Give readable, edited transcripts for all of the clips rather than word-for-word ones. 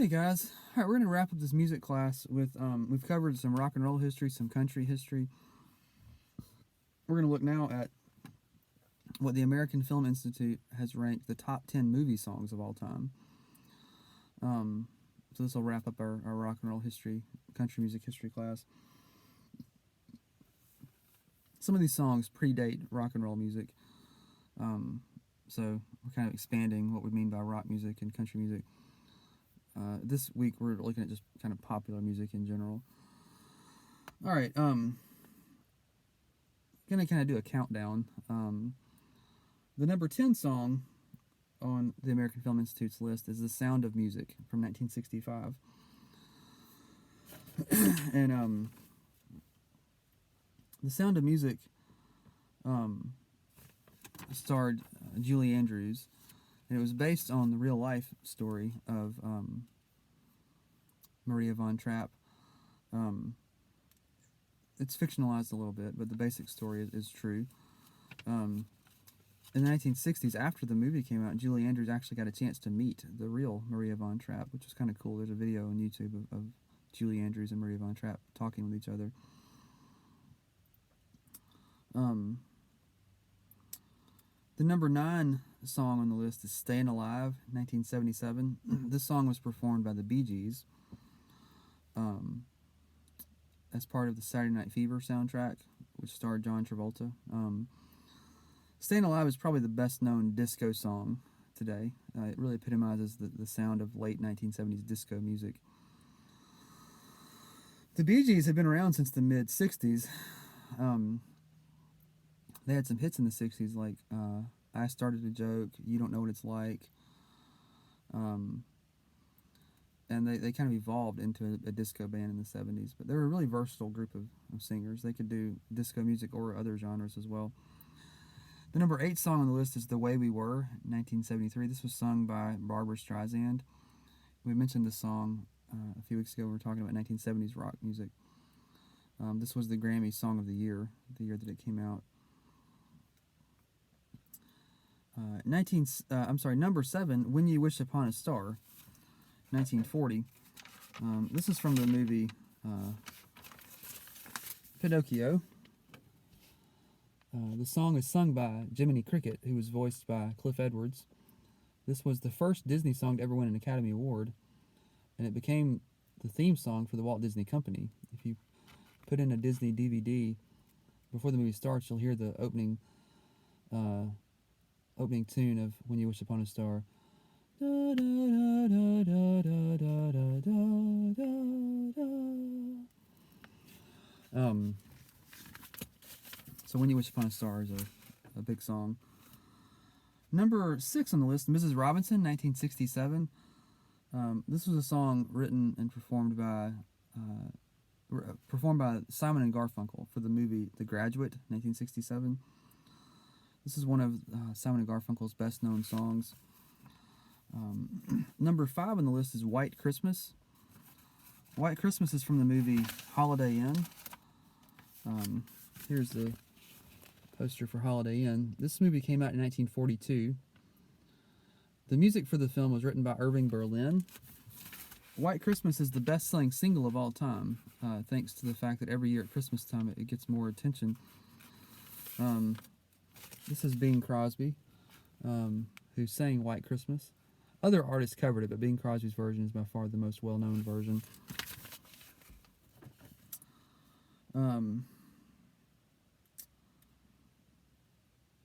Hey guys, all right, we're gonna wrap up this music class with we've covered some rock and roll history, some country history. We're gonna look now at what the American Film Institute has ranked the top 10 movie songs of all time. So this will wrap up our rock and roll history, country music history class. Some of these songs predate rock and roll music, so we're kind of expanding what we mean by rock music and country music. This week we're looking at just kind of popular music in general. All right, gonna kind of do a countdown. The number 10 song on the American Film Institute's list is "The Sound of Music" from 1965, and "The Sound of Music" starred Julie Andrews, and it was based on the real life story of Maria von Trapp. It's fictionalized a little bit, but the basic story is true. In the 1960s, after the movie came out, Julie Andrews actually got a chance to meet the real Maria von Trapp, which is kind of cool. There's a video on YouTube of Julie Andrews and Maria von Trapp talking with each other. The number 9 song on the list is "Stayin' Alive," 1977. This song was performed by the Bee Gees as part of the Saturday Night Fever soundtrack, which starred John Travolta. "Stayin' Alive" is probably the best known disco song today. It really epitomizes the sound of late 1970s disco music. The Bee Gees have been around since the mid 60s. They had some hits in the 60s like "I Started a Joke," "You Don't Know What It's Like," and they kind of evolved into a disco band in the 70s. But they were a really versatile group of singers. They could do disco music or other genres as well. The number 8 song on the list is "The Way We Were," 1973. This was sung by Barbra Streisand. We mentioned this song a few weeks ago. We were talking about 1970s rock music. This was the Grammy Song of the year that it came out. Number 7, "When You Wish Upon a Star," 1940. This is from the movie Pinocchio. The song is sung by Jiminy Cricket, who was voiced by Cliff Edwards. This was the first Disney song to ever win an Academy Award, and it became the theme song for the Walt Disney Company. If you put in a Disney DVD before the movie starts, you'll hear the opening tune of "When You Wish Upon a Star." So "When You Wish Upon a Star" is a big song. Number 6 on the list, "Mrs. Robinson," 1967. This was a song written and performed by Simon and Garfunkel for the movie The Graduate, 1967. This is one of Simon and Garfunkel's best known songs. Number 5 on the list is "White Christmas." "White Christmas" is from the movie Holiday Inn. Here's the poster for Holiday Inn. This movie came out in 1942. The music for the film was written by Irving Berlin. "White Christmas" is the best-selling single of all time, thanks to the fact that every year at Christmas time it gets more attention. This is Bing Crosby, who sang "White Christmas." Other artists covered it, but Bing Crosby's version is by far the most well-known version.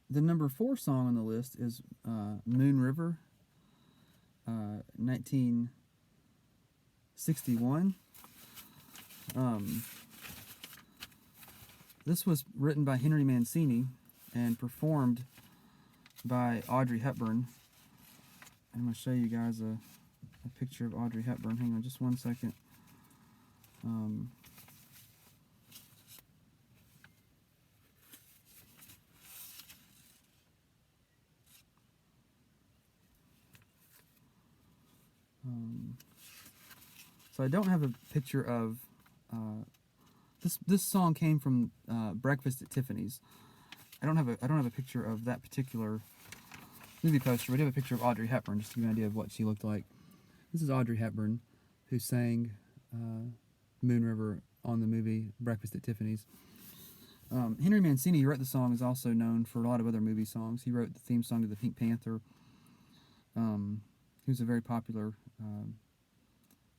The number 4 song on the list is "Moon River," 1961. This was written by Henry Mancini and performed by Audrey Hepburn. I'm going to show you guys a picture of Audrey Hepburn. Hang on just one second. So I don't have a picture of this song came from Breakfast at Tiffany's. I don't have a picture of that particular movie poster, but I do have a picture of Audrey Hepburn just to give you an idea of what she looked like. This is Audrey Hepburn, who sang Moon River on the movie Breakfast at Tiffany's. Henry Mancini, who wrote the song, is also known for a lot of other movie songs. He wrote the theme song to the Pink Panther, who's a very popular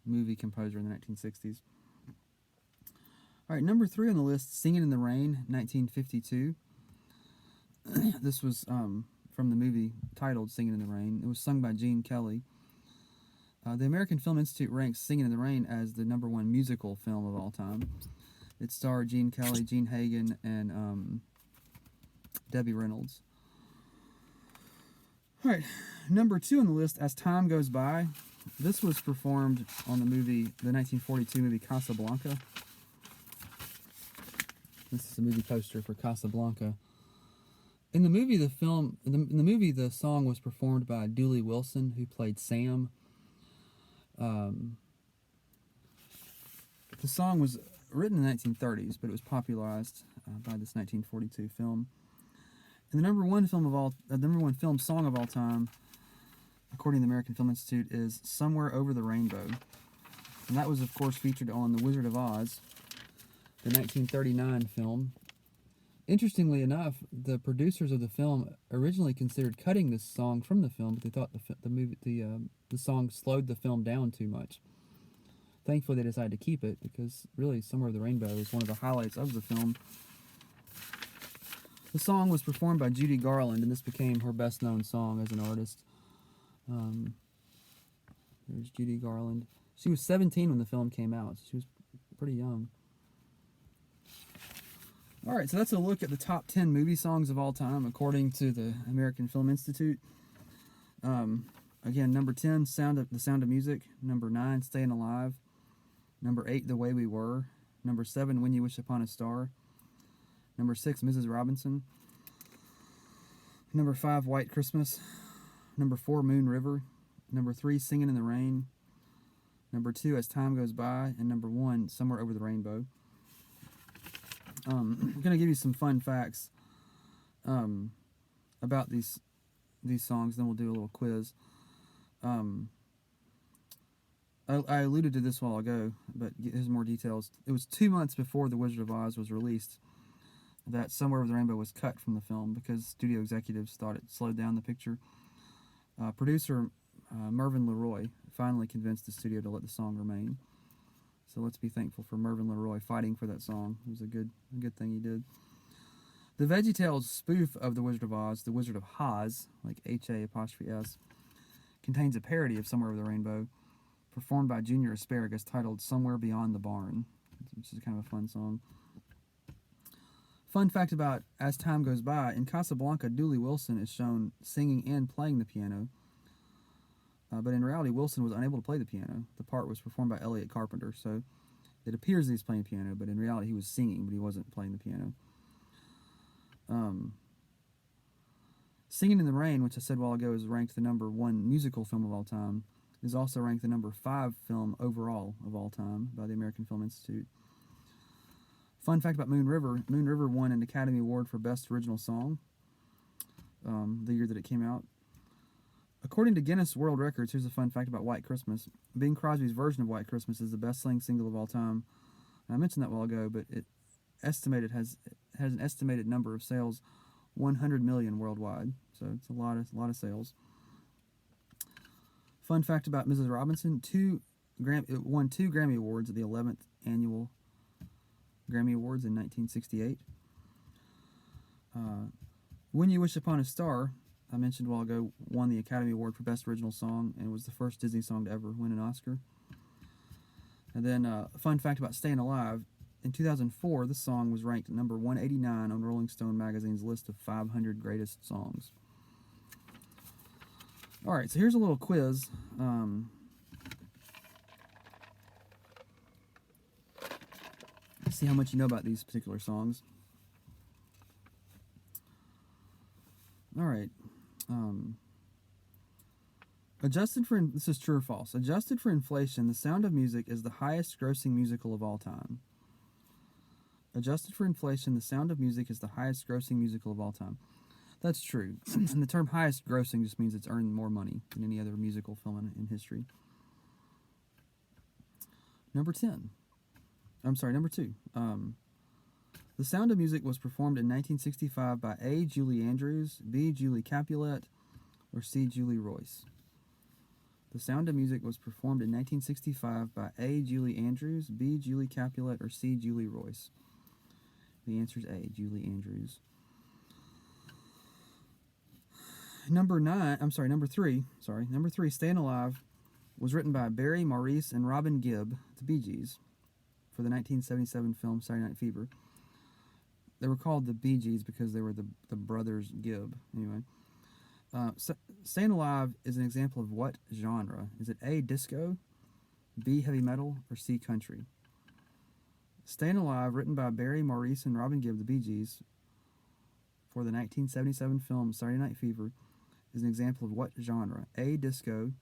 movie composer in the 1960s. All right, number 3 on the list, Singin' in the Rain, 1952. This was from the movie titled Singin' in the Rain. It was sung by Gene Kelly. The American Film Institute ranks Singin' in the Rain as the #1 musical film of all time. It starred Gene Kelly, Gene Hagen, and Debbie Reynolds. All right, number 2 on the list, As Time Goes By. This was performed on the 1942 movie Casablanca. This is a movie poster for Casablanca. In the movie, the song was performed by Dooley Wilson, who played Sam. The song was written in the 1930s, but it was popularized by this 1942 film. And the #1 film song of all time, according to the American Film Institute, is "Somewhere Over the Rainbow," and that was, of course, featured on The Wizard of Oz, the 1939 film. Interestingly enough, the producers of the film originally considered cutting this song from the film, but they thought the song slowed the film down too much. Thankfully, they decided to keep it because really, "Somewhere Over the Rainbow" is one of the highlights of the film. The song was performed by Judy Garland, and this became her best-known song as an artist. There's Judy Garland. She was 17 when the film came out, so she was pretty young. All right, so that's a look at the top 10 movie songs of all time, according to the American Film Institute. Again, number 10, The Sound of Music. Number 9, Staying Alive. Number 8, The Way We Were. Number 7, When You Wish Upon a Star. Number 6, Mrs. Robinson. Number 5, White Christmas. Number 4, Moon River. Number 3, Singin' in the Rain. Number 2, As Time Goes By. And number 1, Somewhere Over the Rainbow. I'm going to give you some fun facts about these songs, then we'll do a little quiz. I alluded to this a while ago, but here's more details. It was 2 months before The Wizard of Oz was released that Somewhere Over the Rainbow was cut from the film because studio executives thought it slowed down the picture. Producer Mervyn LeRoy finally convinced the studio to let the song remain. So let's be thankful for Mervyn LeRoy fighting for that song. It was a good thing he did. The VeggieTales spoof of The Wizard of Oz, The Wizard of Haas, like H-A''S, contains a parody of Somewhere Over the Rainbow, performed by Junior Asparagus, titled Somewhere Beyond the Barn, which is kind of a fun song. Fun fact about As Time Goes By, in Casablanca, Dooley Wilson is shown singing and playing the piano. But in reality, Wilson was unable to play the piano. The part was performed by Elliot Carpenter, so it appears that he's playing piano, but in reality he was singing, but he wasn't playing the piano. Singin' in the Rain, which I said a while ago is ranked the #1 musical film of all time, is also ranked the #5 film overall of all time by the American Film Institute. Fun fact about Moon River. Moon River won an Academy Award for Best Original Song the year that it came out. According to Guinness World Records, here's a fun fact about White Christmas. Bing Crosby's version of White Christmas is the best-selling single of all time. I mentioned that a while ago, but it has an estimated number of sales 100 million worldwide. So it's a lot of sales. Fun fact about Mrs. Robinson: it won 2 Grammy Awards at the 11th Annual Grammy Awards in 1968. When You Wish Upon a Star, I mentioned a while ago, won the Academy Award for Best Original Song and was the first Disney song to ever win an Oscar. And then a fun fact about Staying Alive. In 2004, this song was ranked number 189 on Rolling Stone magazine's list of 500 greatest songs. All right, so here's a little quiz. See how much you know about these particular songs. All right. This is true or false. Adjusted for inflation, The Sound of Music is the highest grossing musical of all time. Adjusted for inflation, The Sound of Music is the highest grossing musical of all time. That's true. And the term highest grossing just means it's earned more money than any other musical film in history. Number 10. I'm sorry, number 2. The Sound of Music was performed in 1965 by A. Julie Andrews, B. Julie Capulet, or C. Julie Royce. The Sound of Music was performed in 1965 by A. Julie Andrews, B. Julie Capulet, or C. Julie Royce. The answer is A. Julie Andrews. Number 3. Number 3, Stayin' Alive was written by Barry, Maurice, and Robin Gibb, the Bee Gees, for the 1977 film Saturday Night Fever. They were called the Bee Gees because they were the brothers Gibb. Anyway, Stayin' Alive is an example of what genre? Is it A, disco, B, heavy metal, or C, country? Stayin' Alive, written by Barry, Maurice, and Robin Gibb, the Bee Gees, for the 1977 film Saturday Night Fever, is an example of what genre? A, disco,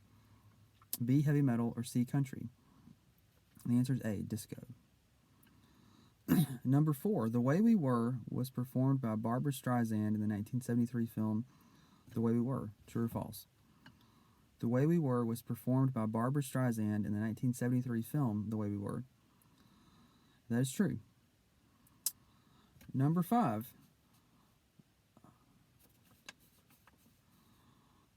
B, heavy metal, or C, country? And the answer is A, disco. Number 4, The Way We Were was performed by Barbra Streisand in the 1973 film The Way We Were. True or false? The Way We Were was performed by Barbra Streisand in the 1973 film The Way We Were. That is true. Number 5.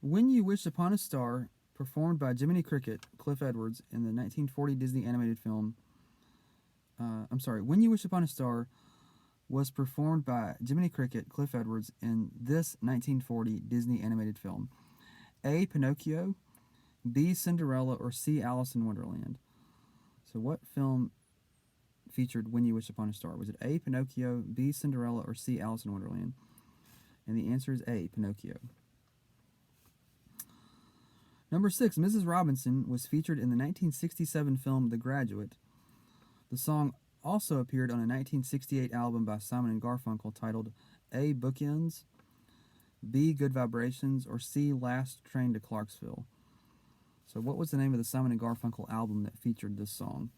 When You Wish Upon a Star, performed by Jiminy Cricket, Cliff Edwards, in the 1940 Disney animated film. When You Wish Upon a Star was performed by Jiminy Cricket, Cliff Edwards, in this 1940 Disney animated film. A, Pinocchio, B, Cinderella, or C, Alice in Wonderland. So what film featured When You Wish Upon a Star? Was it A, Pinocchio, B, Cinderella, or C, Alice in Wonderland? And the answer is A, Pinocchio. Number 6, Mrs. Robinson was featured in the 1967 film The Graduate. The song also appeared on a 1968 album by Simon & Garfunkel titled A, Bookends, B, Good Vibrations, or C, Last Train to Clarksville. So what was the name of the Simon & Garfunkel album that featured this song?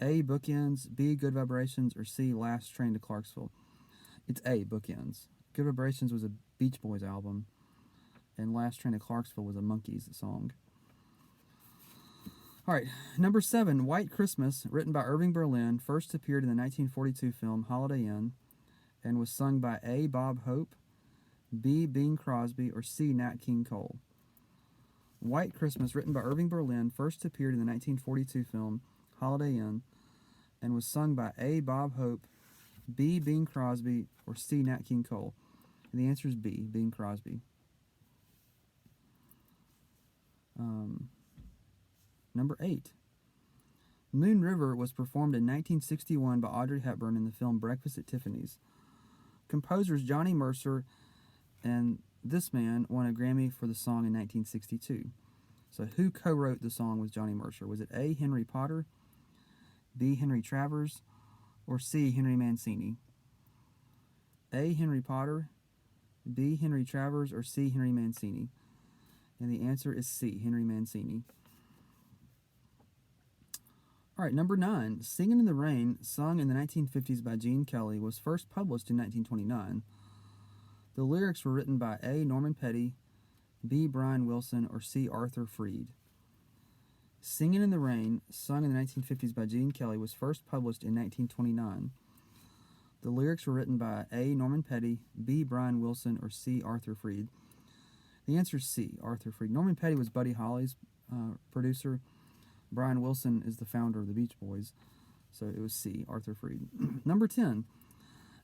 A, Bookends, B, Good Vibrations, or C, Last Train to Clarksville? It's A, Bookends. Good Vibrations was a Beach Boys album, and Last Train to Clarksville was a Monkees song. All right, number 7, White Christmas, written by Irving Berlin, first appeared in the 1942 film Holiday Inn, and was sung by A, Bob Hope, B, Bing Crosby, or C, Nat King Cole. White Christmas, written by Irving Berlin, first appeared in the 1942 film Holiday Inn, and was sung by A, Bob Hope, B, Bing Crosby, or C, Nat King Cole. And the answer is B, Bing Crosby. Number 8. Moon River was performed in 1961 by Audrey Hepburn in the film Breakfast at Tiffany's. Composers Johnny Mercer and this man won a Grammy for the song in 1962. So who co-wrote the song with Johnny Mercer? Was it A, Henry Potter, B, Henry Travers, or C, Henry Mancini? A, Henry Potter, B, Henry Travers, or C, Henry Mancini? And the answer is C, Henry Mancini. All right, number 9, Singin' in the Rain, sung in the 1950s by Gene Kelly, was first published in 1929. The lyrics were written by A, Norman Petty, B, Brian Wilson, or C, Arthur Freed. Singin' in the Rain, sung in the 1950s by Gene Kelly, was first published in 1929. The lyrics were written by A, Norman Petty, B, Brian Wilson, or C, Arthur Freed. The answer is C, Arthur Freed. Norman Petty was Buddy Holly's producer. Brian Wilson is the founder of the Beach Boys. So it was C, Arthur Freed. Number 10,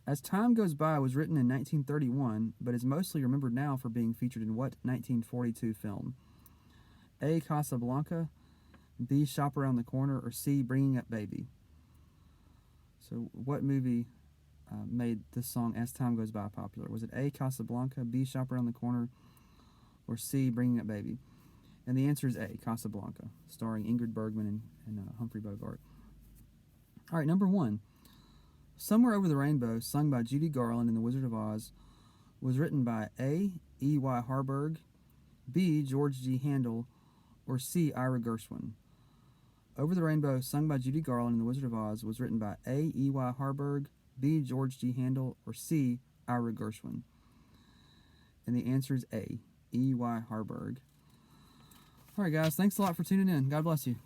As Time Goes By was written in 1931, but is mostly remembered now for being featured in what 1942 film? A, Casablanca, B, Shop Around the Corner, or C, Bringing Up Baby? So what movie made this song As Time Goes By popular? Was it A, Casablanca, B, Shop Around the Corner, or C, Bringing Up Baby? And the answer is A, Casablanca, starring Ingrid Bergman and Humphrey Bogart. All right, number 1, Somewhere Over the Rainbow, sung by Judy Garland in The Wizard of Oz, was written by A, E.Y. Harburg, B, George G. Handel, or C, Ira Gershwin. Over the Rainbow, sung by Judy Garland in The Wizard of Oz, was written by A, E.Y. Harburg, B, George G. Handel, or C, Ira Gershwin. And the answer is A, E.Y. Harburg. All right, guys, thanks a lot for tuning in. God bless you.